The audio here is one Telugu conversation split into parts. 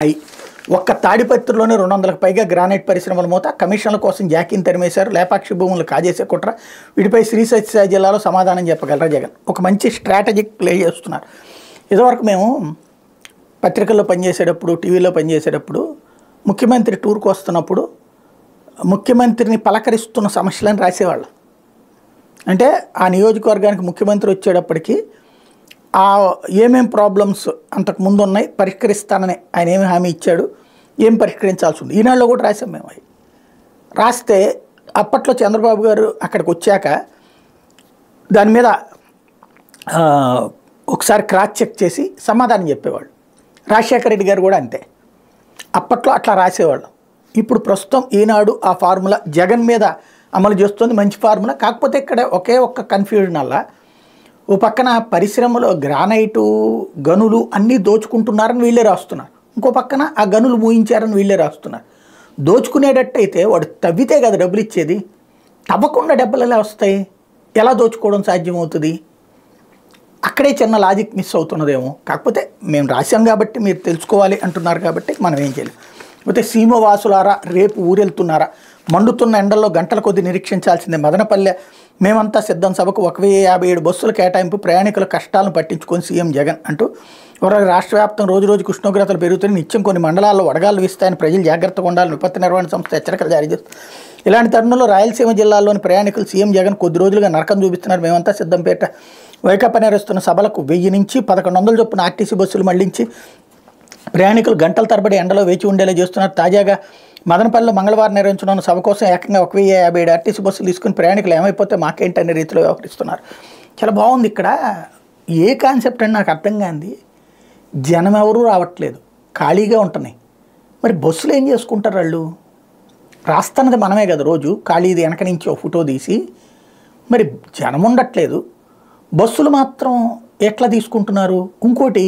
అయి ఒక్క తాడిపత్రిలోనే 200లకు పైగా గ్రానైట్ పరిశ్రమల మూత, కమిషన్ల కోసం జాకీని తరిమేశారు, లేపాక్షి భూములు కాజేసే కుట్ర, వీటిపై శ్రీ సత్యసాయి జిల్లాలో సమాధానం చెప్పగలరా జగన్? ఒక మంచి స్ట్రాటజిక్ ప్లే చేస్తున్నారు. ఇదివరకు మేము పత్రికల్లో పనిచేసేటప్పుడు, టీవీలో పనిచేసేటప్పుడు ముఖ్యమంత్రి టూర్కి వస్తున్నప్పుడు ముఖ్యమంత్రిని పలకరిస్తున్న సమస్యలను రాసేవాళ్ళం. అంటే ఆ నియోజకవర్గానికి ముఖ్యమంత్రి వచ్చేటప్పటికి ఏమేం ప్రాబ్లమ్స్ అంతకు ముందు ఉన్నాయి పరిష్కరిస్తానని ఆయన ఏమి హామీ ఇచ్చాడు, ఏం పరిష్కరించాల్సి ఉంది, ఈనాడులో కూడా రాసాం మేము. అవి రాస్తే అప్పట్లో చంద్రబాబు గారు అక్కడికి వచ్చాక దాని మీద ఒకసారి క్రాస్ చెక్ చేసి సమాధానం చెప్పేవాళ్ళు. రాజశేఖర రెడ్డి గారు కూడా అంతే, అప్పట్లో అట్లా రాసేవాళ్ళు. ఇప్పుడు ప్రస్తుతం ఈనాడు ఆ ఫార్ములా జగన్ మీద అమలు చేస్తుంది, మంచి ఫార్ములా. కాకపోతే ఇక్కడ ఒకే ఒక్క కన్ఫ్యూజన్ వల్ల ఓ పక్కన పరిశ్రమలో గ్రానైటు గనులు అన్నీ దోచుకుంటున్నారని వీళ్ళే రాస్తున్నారు, ఇంకో పక్కన ఆ గనులు మూయించారని వీళ్ళే రాస్తున్నారు. దోచుకునేటట్టయితే వాడు తవ్వితే కదా డబ్బులు ఇచ్చేది, తవ్వకుండా డబ్బులు ఎలా వస్తాయి, ఎలా దోచుకోవడం సాధ్యమవుతుంది? అక్కడే చిన్న లాజిక్ మిస్ అవుతున్నదేమో. కాకపోతే మేము రాశాం కాబట్టి మీరు తెలుసుకోవాలి అంటున్నారు కాబట్టి మనం ఏం చేయలేం. అయితే సీమవాసులారా రేపు ఊరెళ్తున్నారా, మండుతున్న ఎండల్లో గంటల కొద్ది నిరీక్షించాల్సిందే. మదనపల్లె మేమంతా సిద్ధం సభకు 1057 బస్సుల కేటాయింపు, ప్రయాణికుల కష్టాలను పట్టించుకొని సీఎం జగన్ అంటూ రాష్ట్ర వ్యాప్తం రోజు రోజుకు ఉష్ణోగ్రతలు పెరుగుతున్నాయి, నిత్యం కొన్ని మండలాల్లో వడగాలు వీస్తాయని ప్రజలు జాగ్రత్తగా ఉండాలని విపత్తు నిర్వహణ సంస్థ హెచ్చరికలు జారీ చేస్తుంది. ఇలాంటి తరుణంలో రాయలసీమ జిల్లాల్లోని ప్రయాణికులు సీఎం జగన్ కొద్ది రోజులుగా నరకం చూపిస్తున్నారు. మేమంతా సిద్ధంపేట వైకాపా నిర్వహిస్తున్న సభలకు 1000 నుంచి 1100 చొప్పున ఆర్టీసీ బస్సులు మళ్లించి ప్రయాణికులు గంటల తరబడి ఎండలో వేచి ఉండేలా చేస్తున్నారు. తాజాగా మదనపల్లిలో మంగళవారం నిర్వహించనున్న సభ కోసం ఏకంగా 1057 ఆర్టీసీ బస్సులు తీసుకుని ప్రయాణికులు ఏమైపోతే మాకేంటనే రీతిలో వ్యవహరిస్తున్నారు. చాలా బాగుంది. ఇక్కడ ఏ కాన్సెప్ట్ అని నాకు అర్థం కాంది. జనం ఎవరూ రావట్లేదు, ఖాళీగా ఉంటున్నాయి. మరి బస్సులు ఏం చేసుకుంటారు వాళ్ళు? రాస్తున్నది మనమే కదా రోజు, ఖాళీది వెనక నుంచి ఒక ఫోటో తీసి. మరి జనం ఉండట్లేదు, బస్సులు మాత్రం ఎట్లా తీసుకుంటున్నారు? ఇంకోటి,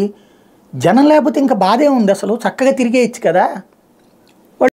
జనం లేకపోతే ఇంకా బాధే ఉంది. అసలు చక్కగా తిరిగేయచ్చు కదా.